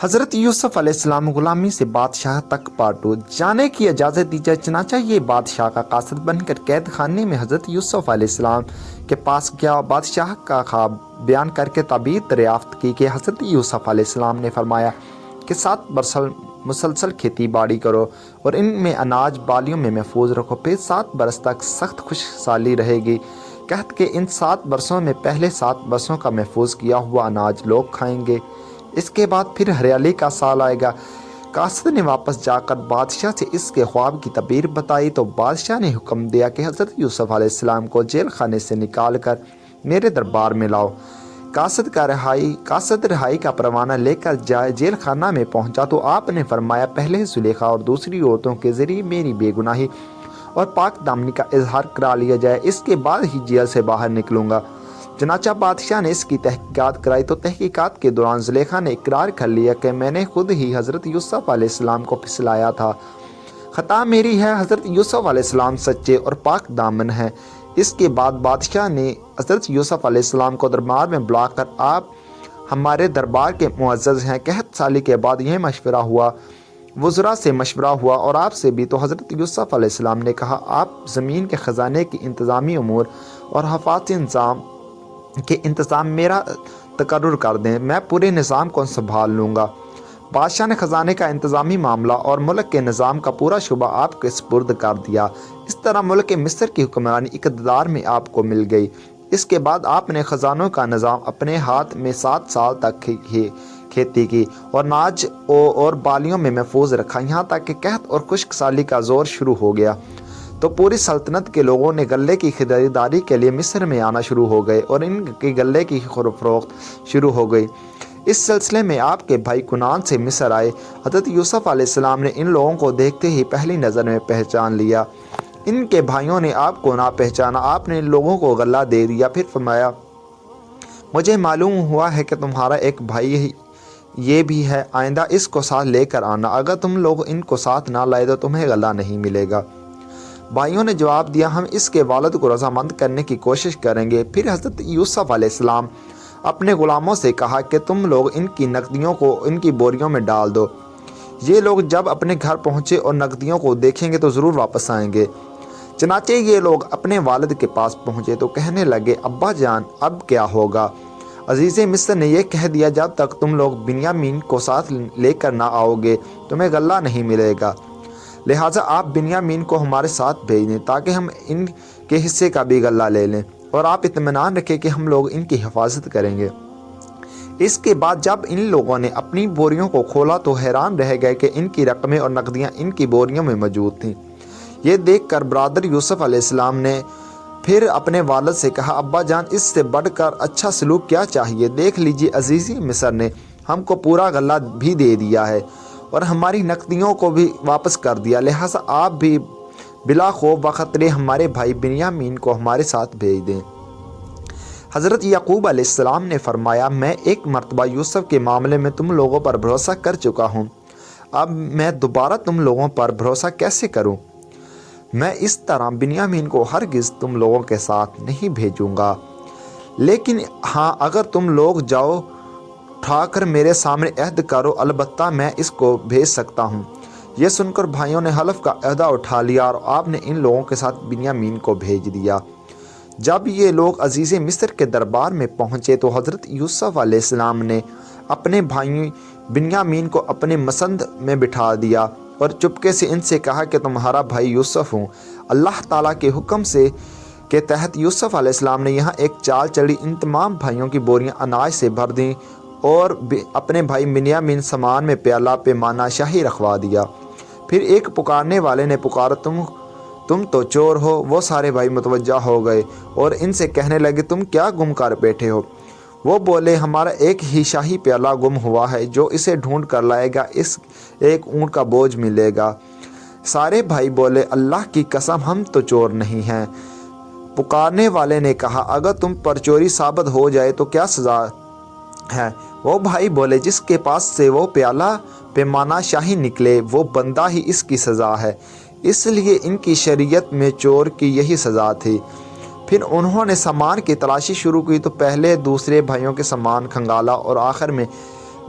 حضرت یوسف علیہ السلام غلامی سے بادشاہ تک پارٹو جانے کی اجازت دی جائے۔ چنانچہ یہ بادشاہ کا قاصد بن کر قید خانے میں حضرت یوسف علیہ السلام کے پاس گیا۔ بادشاہ کا خواب بیان کر کے تعبیر دریافت کی کہ حضرت یوسف علیہ السلام نے فرمایا کہ 7 برس مسلسل کھیتی باڑی کرو اور ان میں اناج بالیوں میں محفوظ رکھو، پھر 7 برس تک سخت خشک سالی رہے گی۔ کہت کہ ان 7 برسوں میں پہلے 7 برسوں کا محفوظ کیا ہوا اناج لوگ کھائیں گے، اس کے بعد پھر ہریالی کا سال آئے گا۔ قاصد نے واپس جا کر بادشاہ سے اس کے خواب کی تعبیر بتائی تو بادشاہ نے حکم دیا کہ حضرت یوسف علیہ السلام کو جیل خانے سے نکال کر میرے دربار میں لاؤ۔ قاصد رہائی کا پروانہ لے کر جیل خانہ میں پہنچا تو آپ نے فرمایا پہلے زلیخا اور دوسری عورتوں کے ذریعے میری بے گناہی اور پاک دامنی کا اظہار کرا لیا جائے، اس کے بعد ہی جیل سے باہر نکلوں گا۔ چنانچہ بادشاہ نے اس کی تحقیقات کرائی تو تحقیقات کے دوران زلیخا نے اقرار کر لیا کہ میں نے خود ہی حضرت یوسف علیہ السلام کو پھسلایا تھا، خطا میری ہے، حضرت یوسف علیہ السلام سچے اور پاک دامن ہیں۔ اس کے بعد بادشاہ نے حضرت یوسف علیہ السلام کو دربار میں بلا کر آپ ہمارے دربار کے معزز ہیں۔ قحط سالی کے بعد یہ مشورہ ہوا، وزراء سے مشورہ ہوا اور آپ سے بھی، تو حضرت یوسف علیہ السلام نے کہا آپ زمین کے خزانے کی انتظامی امور اور حفاظتی نظام کے انتظام میرا تقرر کر دیں، میں پورے نظام کو سنبھال لوں گا۔ بادشاہ نے خزانے کا انتظامی معاملہ اور ملک کے نظام کا پورا شعبہ آپ کے سپرد کر دیا۔ اس طرح ملک مصر کی حکمرانی اقتدار میں آپ کو مل گئی۔ اس کے بعد آپ نے خزانوں کا نظام اپنے ہاتھ میں 7 سال تک کھیتی کی اور اناج اور بالیوں میں محفوظ رکھا، یہاں تک کہ قحط اور خشک سالی کا زور شروع ہو گیا تو پوری سلطنت کے لوگوں نے غلے کی خریداری کے لیے مصر میں آنا شروع ہو گئے اور ان کی غلے کی فروخت شروع ہو گئی۔ اس سلسلے میں آپ کے بھائی کنان سے مصر آئے۔ حضرت یوسف علیہ السلام نے ان لوگوں کو دیکھتے ہی پہلی نظر میں پہچان لیا۔ ان کے بھائیوں نے آپ کو نہ پہچانا، آپ نے ان لوگوں کو غلہ دے دیا، پھر فرمایا مجھے معلوم ہوا ہے کہ تمہارا ایک بھائی یہ بھی ہے، آئندہ اس کو ساتھ لے کر آنا، اگر تم لوگ ان کو ساتھ نہ لائے تو تمہیں غلہ نہیں ملے گا۔ بھائیوں نے جواب دیا ہم اس کے والد کو رضامند کرنے کی کوشش کریں گے۔ پھر حضرت یوسف علیہ السلام اپنے غلاموں سے کہا کہ تم لوگ ان کی نقدیوں کو ان کی بوریوں میں ڈال دو، یہ لوگ جب اپنے گھر پہنچے اور نقدیوں کو دیکھیں گے تو ضرور واپس آئیں گے۔ چنانچہ یہ لوگ اپنے والد کے پاس پہنچے تو کہنے لگے ابا جان اب کیا ہوگا؟ عزیز مصر نے یہ کہہ دیا جب تک تم لوگ بنیامین کو ساتھ لے کر نہ آؤ گے تمہیں غلہ نہیں ملے گا، لہٰذا آپ بنیامین کو ہمارے ساتھ بھیج دیں تاکہ ہم ان کے حصے کا بھی غلہ لے لیں، اور آپ اطمینان رکھیں کہ ہم لوگ ان کی حفاظت کریں گے۔ اس کے بعد جب ان لوگوں نے اپنی بوریوں کو کھولا تو حیران رہ گئے کہ ان کی رقمیں اور نقدیاں ان کی بوریوں میں موجود تھیں۔ یہ دیکھ کر برادر یوسف علیہ السلام نے پھر اپنے والد سے کہا ابا جان اس سے بڑھ کر اچھا سلوک کیا چاہیے؟ دیکھ لیجیے عزیزی مصر نے ہم کو پورا غلہ بھی دے دیا ہے اور ہماری نقدیوں کو بھی واپس کر دیا، لہٰذا آپ بھی بلا خوف و خطرے ہمارے بھائی بنیامین کو ہمارے ساتھ بھیج دیں۔ حضرت یعقوب علیہ السلام نے فرمایا میں ایک مرتبہ یوسف کے معاملے میں تم لوگوں پر بھروسہ کر چکا ہوں، اب میں دوبارہ تم لوگوں پر بھروسہ کیسے کروں؟ میں اس طرح بنیامین کو ہرگز تم لوگوں کے ساتھ نہیں بھیجوں گا، لیکن ہاں اگر تم لوگ جاؤ اٹھا کر میرے سامنے عہد کرو البتہ میں اس کو بھیج سکتا ہوں۔ یہ سن کر بھائیوں نے حلف کا عہدہ اٹھا لیا اور آپ نے ان لوگوں کے ساتھ بنیامین کو بھیج دیا۔ جب یہ لوگ عزیز مصر کے دربار میں پہنچے تو حضرت یوسف علیہ السلام نے اپنے بھائی بنیامین کو اپنے مسند میں بٹھا دیا اور چپکے سے ان سے کہا کہ تمہارا بھائی یوسف ہوں۔ اللہ تعالیٰ کے حکم سے کے تحت یوسف علیہ السلام نے یہاں ایک چال چڑھی، ان تمام بھائیوں کی بوریاں اناج سے بھر دیں اور اپنے بھائی بنیامین سامان میں پیالہ پیمانہ شاہی رکھوا دیا۔ پھر ایک پکارنے والے نے پکارا تم تو چور ہو۔ وہ سارے بھائی متوجہ ہو گئے اور ان سے کہنے لگے تم کیا گم کر بیٹھے ہو؟ وہ بولے ہمارا ایک ہی شاہی پیالہ گم ہوا ہے، جو اسے ڈھونڈ کر لائے گا اس ایک اونٹ کا بوجھ ملے گا۔ سارے بھائی بولے اللہ کی قسم ہم تو چور نہیں ہیں۔ پکارنے والے نے کہا اگر تم پر چوری ثابت ہو جائے تو کیا سزا ہے؟ وہ بھائی بولے جس کے پاس سے وہ پیالہ پیمانہ شاہی نکلے وہ بندہ ہی اس کی سزا ہے، اس لیے ان کی شریعت میں چور کی یہی سزا تھی۔ پھر انہوں نے سامان کی تلاشی شروع کی تو پہلے دوسرے بھائیوں کے سامان کھنگالا اور آخر میں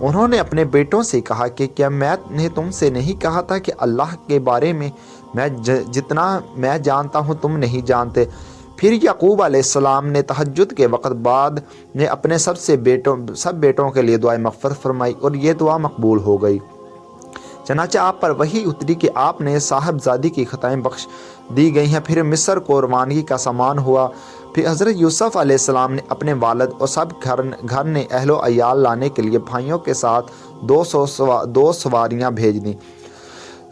انہوں نے اپنے بیٹوں سے کہا کہ کیا میں نے تم سے نہیں کہا تھا کہ اللہ کے بارے میں جتنا میں جانتا ہوں تم نہیں جانتے؟ پھر یعقوب علیہ السلام نے تہجد کے وقت بعد نے اپنے سب بیٹوں کے لیے دعائیں مغفرت فرمائی اور یہ دعا مقبول ہو گئی۔ چنانچہ آپ پر وحی اتری کہ آپ نے صاحبزادی کی خطائیں بخش دی گئی ہیں۔ پھر مصر کو روانگی کا سامان ہوا۔ پھر حضرت یوسف علیہ السلام نے اپنے والد اور سب گھر نے اہل و عیال لانے کے لیے بھائیوں کے ساتھ 200 سواریاں بھیج دیں۔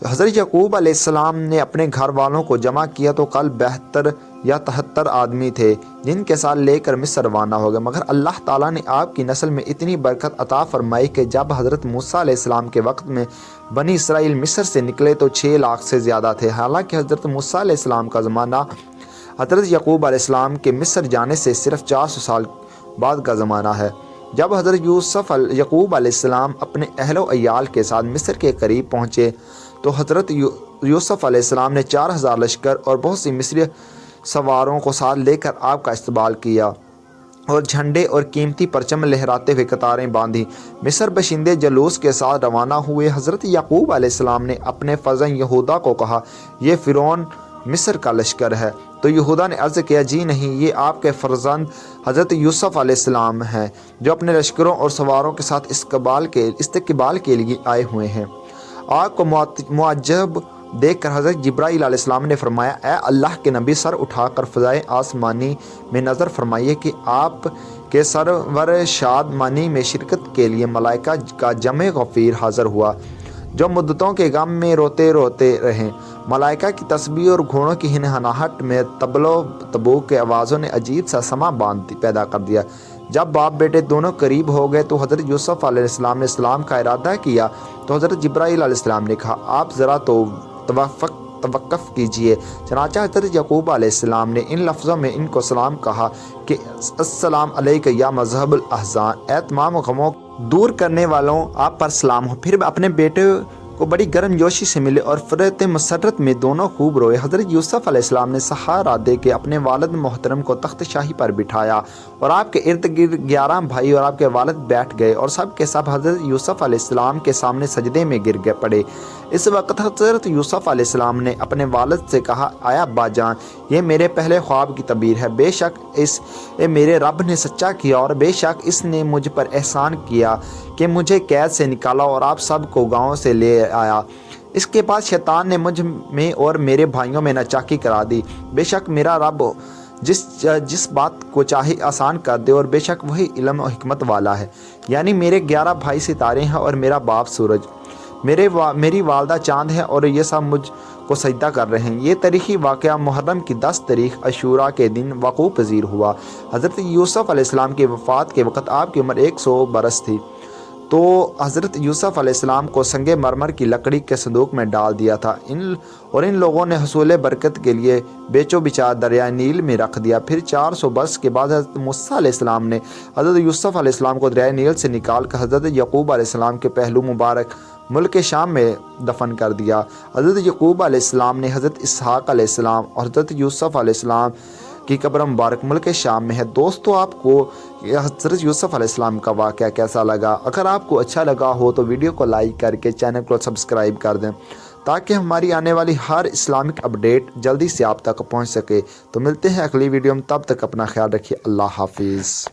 حضرت یعقوب علیہ السلام نے اپنے گھر والوں کو جمع کیا تو کل 72 یا 73 آدمی تھے جن کے ساتھ لے کر مصر روانہ ہو گئے، مگر اللہ تعالیٰ نے آپ کی نسل میں اتنی برکت عطا فرمائی کہ جب حضرت موسیٰ علیہ السلام کے وقت میں بنی اسرائیل مصر سے نکلے تو 6 لاکھ سے زیادہ تھے۔ حالانکہ حضرت موسیٰ علیہ السلام کا زمانہ حضرت یعقوب علیہ السلام کے مصر جانے سے صرف 400 سال بعد کا زمانہ ہے۔ جب حضرت یعقوب علیہ السلام اپنے اہل و عیال کے ساتھ مصر کے قریب پہنچے تو حضرت یوسف علیہ السلام نے 4000 لشکر اور بہت سی مصری سواروں کو ساتھ لے کر آپ کا استقبال کیا اور جھنڈے اور قیمتی پرچم لہراتے ہوئے قطاریں باندھی۔ مصر باشندے جلوس کے ساتھ روانہ ہوئے۔ حضرت یعقوب علیہ السلام نے اپنے فرزند یہودا کو کہا، یہ فرعون مصر کا لشکر ہے۔ تو یہودا نے عرض کیا، جی نہیں، یہ آپ کے فرزند حضرت یوسف علیہ السلام ہیں جو اپنے لشکروں اور سواروں کے ساتھ استقبال کے لیے آئے ہوئے ہیں۔ آپ کو معجب دیکھ کر حضرت جبرائیل علیہ السلام نے فرمایا، اے اللہ کے نبی، سر اٹھا کر فضائے آسمانی میں نظر فرمائیے کہ آپ کے سرور شادمانی میں شرکت کے لیے ملائکہ کا جمع غفیر حاضر ہوا جو مدتوں کے غم میں روتے رہیں۔ ملائکہ کی تسبیح اور گھوڑوں کی ہنہناہٹ میں طبل و طبوع کے آوازوں نے عجیب سا سما پیدا کر دیا۔ جب باپ بیٹے دونوں قریب ہو گئے تو حضرت یوسف علیہ السلام نے سلام کا ارادہ کیا تو حضرت جبرائیل علیہ السلام نے کہا، آپ ذرا توقف کیجئے۔ چنانچہ حضرت یعقوب علیہ السلام نے ان لفظوں میں ان کو سلام کہا کہ السلام علیک یا مذہب الاحزان، اے تمام غموں دور کرنے والوں، آپ پر سلام ہو۔ پھر اپنے بیٹے کو بڑی گرم جوشی سے ملے اور فرحت مسرت میں دونوں خوب روئے۔ حضرت یوسف علیہ السلام نے سہارا دے کے اپنے والد محترم کو تخت شاہی پر بٹھایا اور آپ کے ارد گرد 11 بھائی اور آپ کے والد بیٹھ گئے اور سب کے سب حضرت یوسف علیہ السلام کے سامنے سجدے میں گر پڑے۔ اس وقت حضرت یوسف علیہ السلام نے اپنے والد سے کہا، آیا ابا جان، یہ میرے پہلے خواب کی تعبیر ہے۔ بے شک اس میرے رب نے سچا کیا اور بے شک اس نے مجھ پر احسان کیا کہ مجھے قید سے نکالا اور آپ سب کو گاؤں سے لے آیا۔ اس کے بعد شیطان نے مجھ میں اور میرے بھائیوں میں ناچاکی کرا دی۔ بے شک میرا رب جس بات کو چاہے آسان کر دے اور بے شک وہی علم و حکمت والا ہے۔ یعنی میرے 11 بھائی ستارے ہیں اور میرا باپ سورج، میری والدہ چاند ہے اور یہ سب مجھ کو سجدہ کر رہے ہیں۔ یہ تاریخی واقعہ محرم کی 10 تاریخ عاشوراء کے دن وقوع پذیر ہوا۔ حضرت یوسف علیہ السلام کی وفات کے وقت آپ کی عمر 100 برس تھی۔ تو حضرت یوسف علیہ السلام کو سنگ مرمر کی لکڑی کے صندوق میں ڈال دیا تھا ان لوگوں نے حصول برکت کے لیے بیچو بچار دریائے نیل میں رکھ دیا۔ پھر 400 برس کے بعد حضرت موسیٰ علیہ السلام نے حضرت یوسف علیہ السلام کو دریائے نیل سے نکال کر حضرت یعقوب علیہ السلام کے پہلو مبارک ملک شام میں دفن کر دیا۔ حضرت یعقوب علیہ السلام نے حضرت اسحاق علیہ السلام اور حضرت یوسف علیہ السلام کی قبر مبارک ملک شام میں ہے۔ دوستو، آپ کو حضرت یوسف علیہ السلام کا واقعہ کیسا لگا؟ اگر آپ کو اچھا لگا ہو تو ویڈیو کو لائک کر کے چینل کو سبسکرائب کر دیں تاکہ ہماری آنے والی ہر اسلامک اپڈیٹ جلدی سے آپ تک پہنچ سکے۔ تو ملتے ہیں اگلی ویڈیو میں، تب تک اپنا خیال رکھیے۔ اللہ حافظ۔